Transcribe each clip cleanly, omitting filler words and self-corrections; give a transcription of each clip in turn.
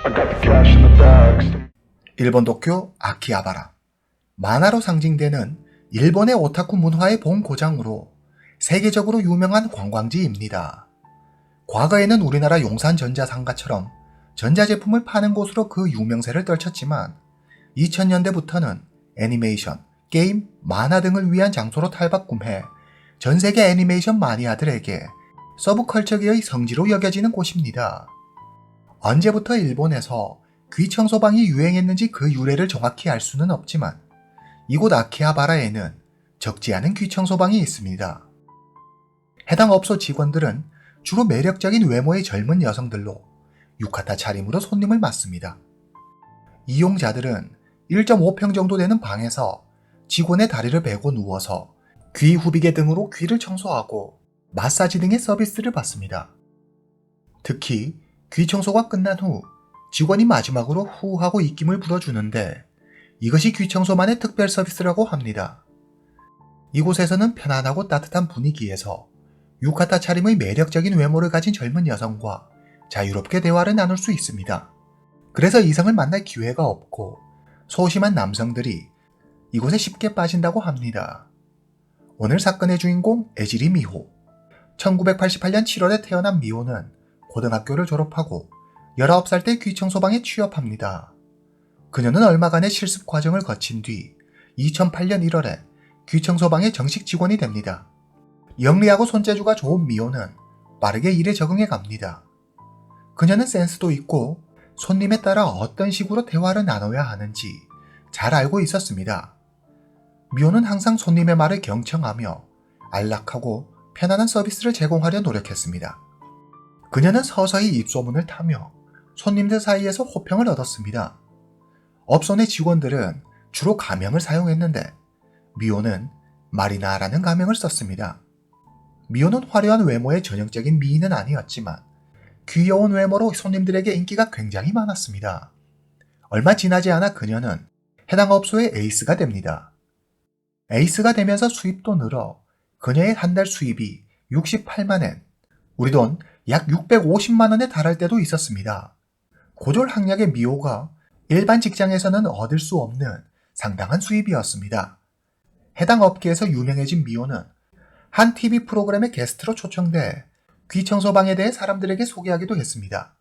I got the cash in the bags. 일본 도쿄 아키하바라. 만화로 상징되는 일본의 오타쿠 문화의 본고장으로 세계적으로 유명한 관광지입니다. 과거에는 우리나라 용산전자상가처럼 전자제품을 파는 곳으로 그 유명세를 떨쳤지만 2000년대부터는 애니메이션, 게임, 만화 등을 위한 장소로 탈바꿈해 전세계 애니메이션 마니아들에게 서브컬처계의 성지로 여겨지는 곳입니다. 언제부터 일본에서 귀청소방이 유행했는지 그 유래를 정확히 알 수는 없지만 이곳 아키하바라에는 적지 않은 귀청소방이 있습니다. 해당 업소 직원들은 주로 매력적인 외모의 젊은 여성들로 유카타 차림으로 손님을 맞습니다. 이용자들은 1.5평 정도 되는 방에서 직원의 다리를 베고 누워서 귀 후비개 등으로 귀를 청소하고 마사지 등의 서비스를 받습니다. 특히 귀 청소가 끝난 후 직원이 마지막으로 후 하고 입김을 불어주는데 이것이 귀 청소만의 특별 서비스라고 합니다. 이곳에서는 편안하고 따뜻한 분위기에서 유카타 차림의 매력적인 외모를 가진 젊은 여성과 자유롭게 대화를 나눌 수 있습니다. 그래서 이성을 만날 기회가 없고 소심한 남성들이 이곳에 쉽게 빠진다고 합니다. 오늘 사건의 주인공 에지리 미호. 1988년 7월에 태어난 미호는 고등학교를 졸업하고 19살 때 귀청소방에 취업합니다. 그녀는 얼마간의 실습 과정을 거친 뒤 2008년 1월에 귀청소방의 정식 직원이 됩니다. 영리하고 손재주가 좋은 미호는 빠르게 일에 적응해 갑니다. 그녀는 센스도 있고 손님에 따라 어떤 식으로 대화를 나눠야 하는지 잘 알고 있었습니다. 미호는 항상 손님의 말을 경청하며 안락하고 편안한 서비스를 제공하려 노력했습니다. 그녀는 서서히 입소문을 타며 손님들 사이에서 호평을 얻었습니다. 업소 내 직원들은 주로 가명을 사용했는데 미호는 마리나라는 가명을 썼습니다. 미호는 화려한 외모의 전형적인 미인은 아니었지만 귀여운 외모로 손님들에게 인기가 굉장히 많았습니다. 얼마 지나지 않아 그녀는 해당 업소의 에이스가 됩니다. 에이스가 되면서 수입도 늘어 그녀의 한 달 수입이 68만엔, 우리 돈 약 650만원에 달할 때도 있었습니다. 고졸학력의 미호가 일반 직장에서는 얻을 수 없는 상당한 수입이었습니다. 해당 업계에서 유명해진 미호는 한 TV 프로그램의 게스트로 초청돼 귀청소방에 대해 사람들에게 소개하기도 했습니다.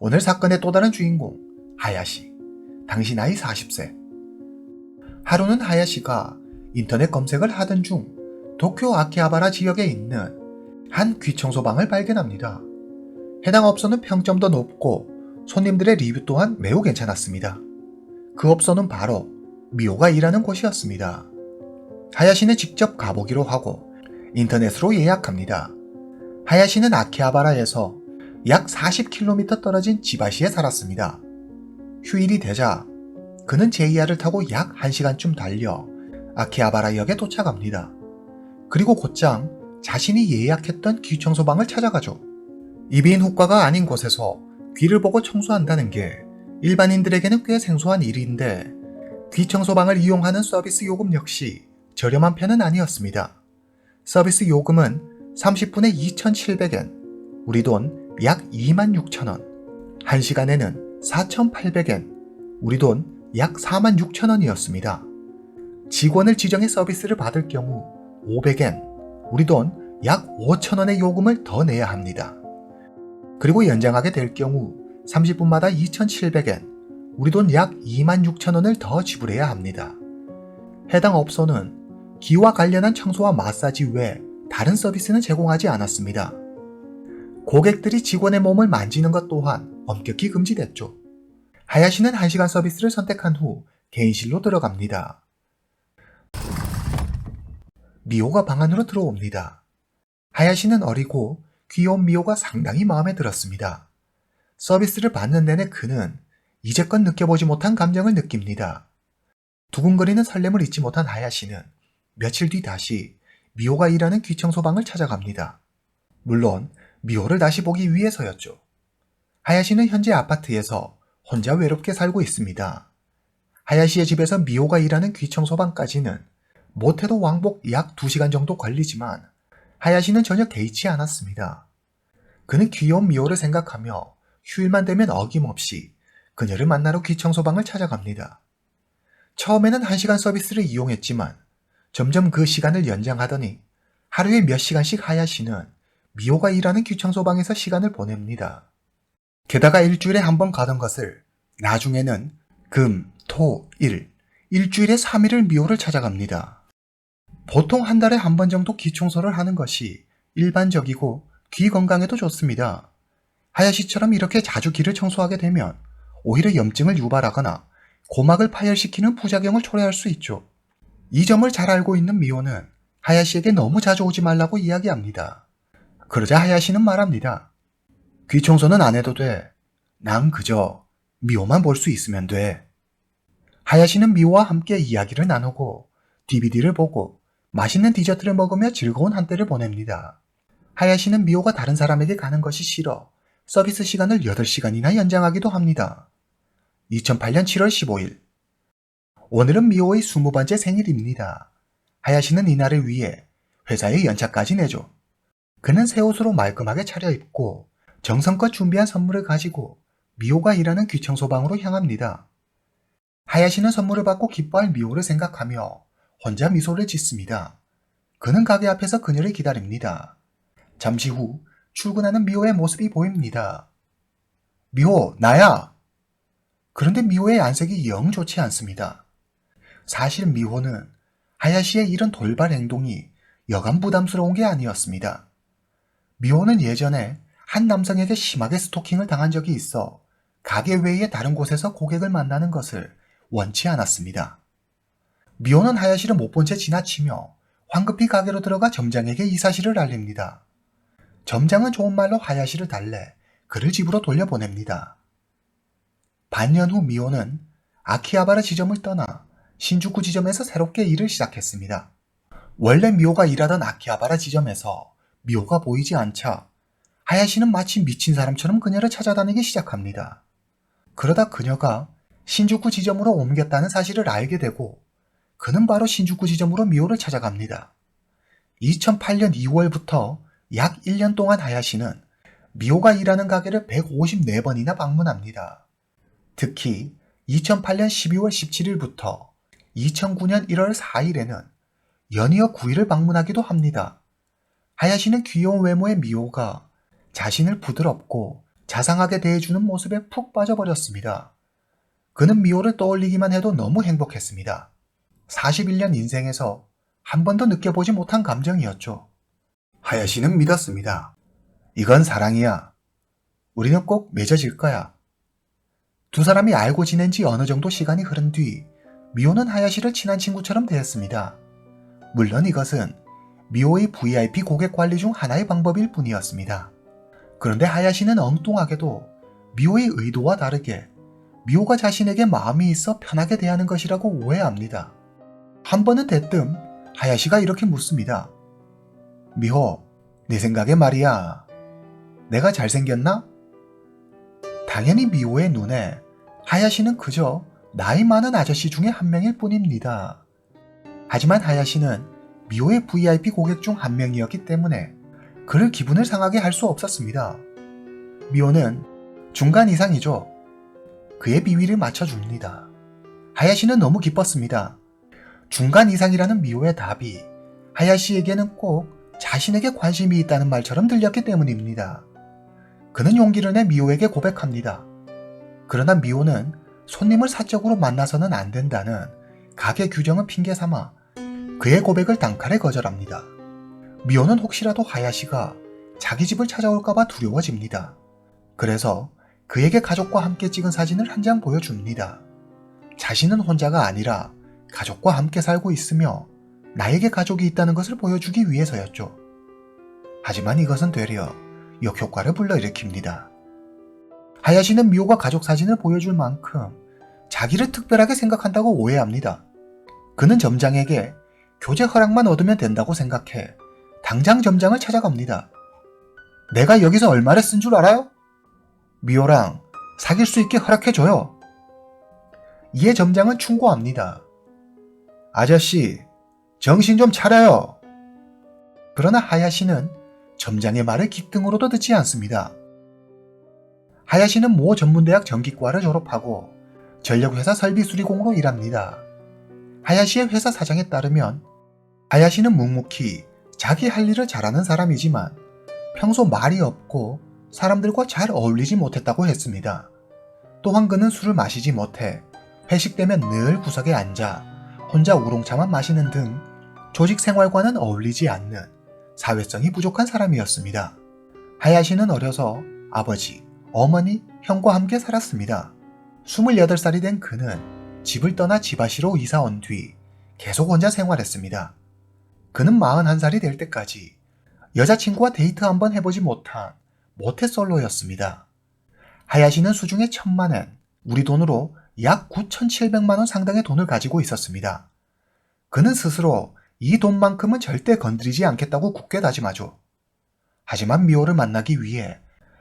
오늘 사건의 또 다른 주인공, 하야시. 당시 나이 40세. 하루는 하야시가 인터넷 검색을 하던 중 도쿄 아키하바라 지역에 있는 한 귀청소방을 발견합니다. 해당 업소는 평점도 높고 손님들의 리뷰 또한 매우 괜찮았습니다. 그 업소는 바로 미호가 일하는 곳이었습니다. 하야시는 직접 가보기로 하고 인터넷으로 예약합니다. 하야시는 아키하바라에서 약 40km 떨어진 지바시에 살았습니다. 휴일이 되자 그는 JR을 타고 약 1시간쯤 달려 아키하바라역에 도착합니다. 그리고 곧장 자신이 예약했던 귀청소방을 찾아가죠. 이비인 후과가 아닌 곳에서 귀를 보고 청소한다는 게 일반인들에게는 꽤 생소한 일인데 귀청소방을 이용하는 서비스 요금 역시 저렴한 편은 아니었습니다. 서비스 요금은 30분에 2,700엔, 우리 돈 약 26,000원, 1시간에는 4,800엔, 우리 돈 약 46,000원이었습니다. 직원을 지정해 서비스를 받을 경우 500엔, 우리 돈 약 5,000원의 요금을 더 내야 합니다. 그리고 연장하게 될 경우 30분마다 2,700엔, 우리 돈 약 26,000원을 더 지불해야 합니다. 해당 업소는 귀와 관련한 청소와 마사지 외 다른 서비스는 제공하지 않았습니다. 고객들이 직원의 몸을 만지는 것 또한 엄격히 금지됐죠. 하야시는 1시간 서비스를 선택한 후 개인실로 들어갑니다. 미호가 방 안으로 들어옵니다. 하야시는 어리고 귀여운 미호가 상당히 마음에 들었습니다. 서비스를 받는 내내 그는 이제껏 느껴보지 못한 감정을 느낍니다. 두근거리는 설렘을 잊지 못한 하야시는 며칠 뒤 다시 미호가 일하는 귀청소방을 찾아갑니다. 물론 미호를 다시 보기 위해서였죠. 하야시는 현재 아파트에서 혼자 외롭게 살고 있습니다. 하야시의 집에서 미호가 일하는 귀청소방까지는 못해도 왕복 약 2시간 정도 걸리지만 하야시는 전혀 개의치 않았습니다. 그는 귀여운 미호를 생각하며 휴일만 되면 어김없이 그녀를 만나러 귀청소방을 찾아갑니다. 처음에는 1시간 서비스를 이용했지만 점점 그 시간을 연장하더니 하루에 몇 시간씩 하야시는 미호가 일하는 귀청소방에서 시간을 보냅니다. 게다가 일주일에 한 번 가던 것을 나중에는 금, 토, 일, 일주일에 3일을 미호를 찾아갑니다. 보통 한 달에 한 번 정도 귀청소를 하는 것이 일반적이고 귀 건강에도 좋습니다. 하야시처럼 이렇게 자주 귀를 청소하게 되면 오히려 염증을 유발하거나 고막을 파열시키는 부작용을 초래할 수 있죠. 이 점을 잘 알고 있는 미호는 하야시에게 너무 자주 오지 말라고 이야기합니다. 그러자 하야시는 말합니다. 귀 청소는 안 해도 돼. 난 그저 미호만 볼 수 있으면 돼. 하야시는 미호와 함께 이야기를 나누고 DVD를 보고 맛있는 디저트를 먹으며 즐거운 한때를 보냅니다. 하야시는 미호가 다른 사람에게 가는 것이 싫어 서비스 시간을 8시간이나 연장하기도 합니다. 2008년 7월 15일. 오늘은 미호의 20번째 생일입니다. 하야시는 이날을 위해 회사에 연차까지 내죠. 그는 새 옷으로 말끔하게 차려입고 정성껏 준비한 선물을 가지고 미호가 일하는 귀청소방으로 향합니다. 하야시는 선물을 받고 기뻐할 미호를 생각하며 혼자 미소를 짓습니다. 그는 가게 앞에서 그녀를 기다립니다. 잠시 후 출근하는 미호의 모습이 보입니다. 미호, 나야! 그런데 미호의 안색이 영 좋지 않습니다. 사실 미호는 하야시의 이런 돌발 행동이 여간 부담스러운 게 아니었습니다. 미호는 예전에 한 남성에게 심하게 스토킹을 당한 적이 있어 가게 외의 다른 곳에서 고객을 만나는 것을 원치 않았습니다. 미호는 하야시를 못 본 채 지나치며 황급히 가게로 들어가 점장에게 이 사실을 알립니다. 점장은 좋은 말로 하야시를 달래 그를 집으로 돌려보냅니다. 반년 후 미호는 아키하바라 지점을 떠나 신주쿠 지점에서 새롭게 일을 시작했습니다. 원래 미호가 일하던 아키하바라 지점에서 미호가 보이지 않자 하야시는 마치 미친 사람처럼 그녀를 찾아다니기 시작합니다. 그러다 그녀가 신주쿠 지점으로 옮겼다는 사실을 알게 되고 그는 바로 신주쿠 지점으로 미호를 찾아갑니다. 2008년 2월부터 약 1년 동안 하야시는 미호가 일하는 가게를 154번이나 방문합니다. 특히 2008년 12월 17일부터 2009년 1월 4일에는 연이어 9일을 방문하기도 합니다. 하야시는 귀여운 외모의 미호가 자신을 부드럽고 자상하게 대해주는 모습에 푹 빠져버렸습니다. 그는 미호를 떠올리기만 해도 너무 행복했습니다. 41년 인생에서 한 번도 느껴보지 못한 감정이었죠. 하야시는 믿었습니다. 이건 사랑이야. 우리는 꼭 맺어질 거야. 두 사람이 알고 지낸 지 어느 정도 시간이 흐른 뒤 미호는 하야시를 친한 친구처럼 대했습니다. 물론 이것은 미호의 VIP 고객 관리 중 하나의 방법일 뿐이었습니다. 그런데 하야시는 엉뚱하게도 미호의 의도와 다르게 미호가 자신에게 마음이 있어 편하게 대하는 것이라고 오해합니다. 한 번은 대뜸 하야시가 이렇게 묻습니다. 미호, 내 생각에 말이야. 내가 잘생겼나? 당연히 미호의 눈에 하야시는 그저 나이 많은 아저씨 중에 한 명일 뿐입니다. 하지만 하야시는 미호의 VIP 고객 중 한 명이었기 때문에 그를 기분을 상하게 할 수 없었습니다. 미호는 중간 이상이죠. 그의 비위를 맞춰줍니다. 하야시는 너무 기뻤습니다. 중간 이상이라는 미호의 답이 하야시에게는 꼭 자신에게 관심이 있다는 말처럼 들렸기 때문입니다. 그는 용기를 내 미호에게 고백합니다. 그러나 미호는 손님을 사적으로 만나서는 안 된다는 가게 규정을 핑계 삼아 그의 고백을 단칼에 거절합니다. 미호는 혹시라도 하야시가 자기 집을 찾아올까봐 두려워집니다. 그래서 그에게 가족과 함께 찍은 사진을 한 장 보여줍니다. 자신은 혼자가 아니라 가족과 함께 살고 있으며 나에게 가족이 있다는 것을 보여주기 위해서였죠. 하지만 이것은 되려 역효과를 불러일으킵니다. 하야시는 미호가 가족 사진을 보여줄 만큼 자기를 특별하게 생각한다고 오해합니다. 그는 점장에게 교제 허락만 얻으면 된다고 생각해 당장 점장을 찾아갑니다. 내가 여기서 얼마를 쓴 줄 알아요? 미호랑 사귈 수 있게 허락해줘요. 이에 점장은 충고합니다. 아저씨, 정신 좀 차려요. 그러나 하야시는 점장의 말을 귓등으로도 듣지 않습니다. 하야시는 모 전문대학 전기과를 졸업하고 전력회사 설비수리공으로 일합니다. 하야시의 회사 사장에 따르면 하야시는 묵묵히 자기 할 일을 잘하는 사람이지만 평소 말이 없고 사람들과 잘 어울리지 못했다고 했습니다. 또한 그는 술을 마시지 못해 회식 때면 늘 구석에 앉아 혼자 우롱차만 마시는 등 조직 생활과는 어울리지 않는 사회성이 부족한 사람이었습니다. 하야시는 어려서 아버지, 어머니, 형과 함께 살았습니다. 28살이 된 그는 집을 떠나 지바시로 이사 온 뒤 계속 혼자 생활했습니다. 그는 41살이 될 때까지 여자친구와 데이트 한번 해보지 못한 모태솔로였습니다. 하야시는 수중에 1000만엔, 우리 돈으로 약 9,700만원 상당의 돈을 가지고 있었습니다. 그는 스스로 이 돈만큼은 절대 건드리지 않겠다고 굳게 다짐하죠. 하지만 미호를 만나기 위해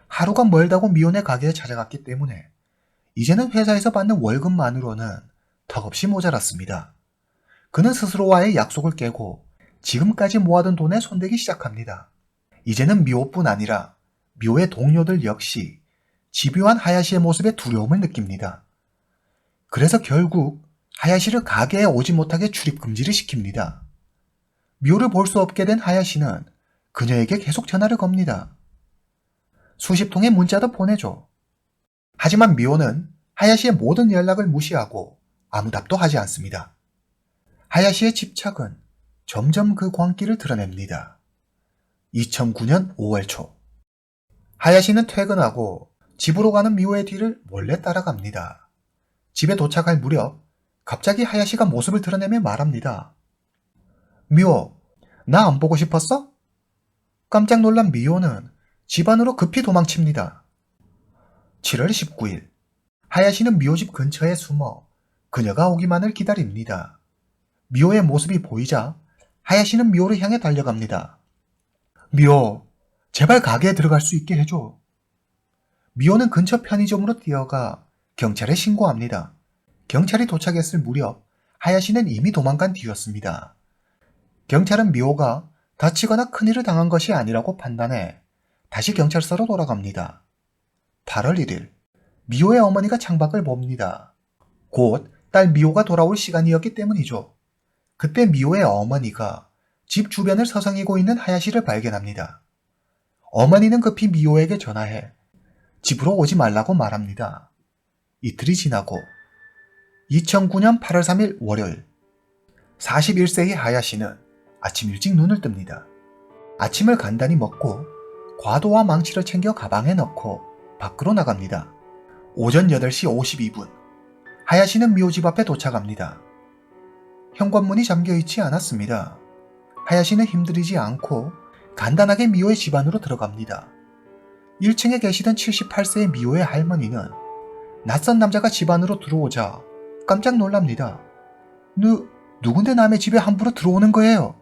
하루가 멀다고 미호네 가게에 찾아갔기 때문에 이제는 회사에서 받는 월급만으로는 턱없이 모자랐습니다. 그는 스스로와의 약속을 깨고 지금까지 모아둔 돈에 손대기 시작합니다. 이제는 미호뿐 아니라 미호의 동료들 역시 집요한 하야시의 모습에 두려움을 느낍니다. 그래서 결국 하야시를 가게에 오지 못하게 출입금지를 시킵니다. 미호를 볼 수 없게 된 하야시는 그녀에게 계속 전화를 겁니다. 수십 통의 문자도 보내줘. 하지만 미호는 하야시의 모든 연락을 무시하고 아무 답도 하지 않습니다. 하야시의 집착은 점점 그 광기를 드러냅니다. 2009년 5월 초 하야시는 퇴근하고 집으로 가는 미호의 뒤를 몰래 따라갑니다. 집에 도착할 무렵 갑자기 하야시가 모습을 드러내며 말합니다. 미호, 나 안 보고 싶었어? 깜짝 놀란 미호는 집 안으로 급히 도망칩니다. 7월 19일 하야시는 미호 집 근처에 숨어 그녀가 오기만을 기다립니다. 미호의 모습이 보이자 하야시는 미호를 향해 달려갑니다. 미호, 제발 가게에 들어갈 수 있게 해줘. 미호는 근처 편의점으로 뛰어가 경찰에 신고합니다. 경찰이 도착했을 무렵 하야시는 이미 도망간 뒤였습니다. 경찰은 미호가 다치거나 큰일을 당한 것이 아니라고 판단해 다시 경찰서로 돌아갑니다. 8월 1일 미호의 어머니가 창밖을 봅니다. 곧 딸 미호가 돌아올 시간이었기 때문이죠. 그때 미호의 어머니가 집 주변을 서성이고 있는 하야시를 발견합니다. 어머니는 급히 미호에게 전화해 집으로 오지 말라고 말합니다. 이틀이 지나고 2009년 8월 3일 월요일 41세의 하야시는 아침 일찍 눈을 뜹니다. 아침을 간단히 먹고 과도와 망치를 챙겨 가방에 넣고 밖으로 나갑니다. 오전 8시 52분 하야시는 미호 집 앞에 도착합니다. 현관문이 잠겨있지 않았습니다. 하야시는 힘들이지 않고 간단하게 미호의 집 안으로 들어갑니다. 1층에 계시던 78세의 미호의 할머니는 낯선 남자가 집 안으로 들어오자 깜짝 놀랍니다. 누군데 남의 집에 함부로 들어오는 거예요?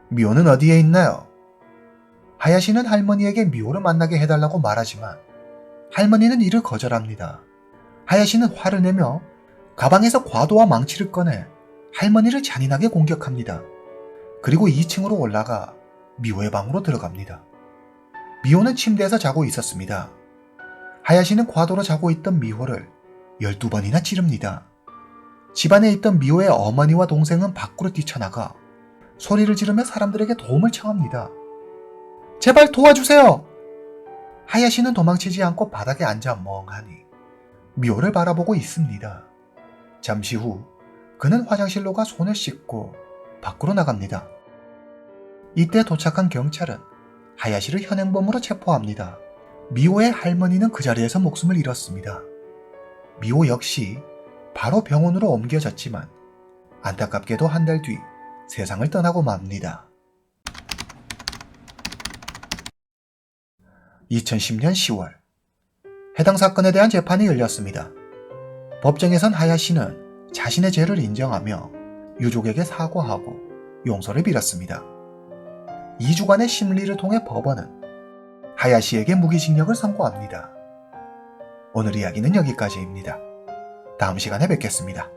미호는 어디에 있나요? 하야시는 할머니에게 미호를 만나게 해달라고 말하지만 할머니는 이를 거절합니다. 하야시는 화를 내며 가방에서 과도와 망치를 꺼내 할머니를 잔인하게 공격합니다. 그리고 2층으로 올라가 미호의 방으로 들어갑니다. 미호는 침대에서 자고 있었습니다. 하야시는 과도로 자고 있던 미호를 12번이나 찌릅니다. 집안에 있던 미호의 어머니와 동생은 밖으로 뛰쳐나가 소리를 지르며 사람들에게 도움을 청합니다. 제발 도와주세요! 하야시는 도망치지 않고 바닥에 앉아 멍하니 미호를 바라보고 있습니다. 잠시 후 그는 화장실로 가 손을 씻고 밖으로 나갑니다. 이때 도착한 경찰은 하야시를 현행범으로 체포합니다. 미호의 할머니는 그 자리에서 목숨을 잃었습니다. 미호 역시 바로 병원으로 옮겨졌지만 안타깝게도 한 달 뒤 세상을 떠나고 맙니다. 2010년 10월 해당 사건에 대한 재판이 열렸습니다. 법정에선 하야시는 자신의 죄를 인정하며 유족에게 사과하고 용서를 빌었습니다. 2주간의 심리를 통해 법원은 하야시에게 무기징역을 선고합니다. 오늘 이야기는 여기까지입니다. 다음 시간에 뵙겠습니다.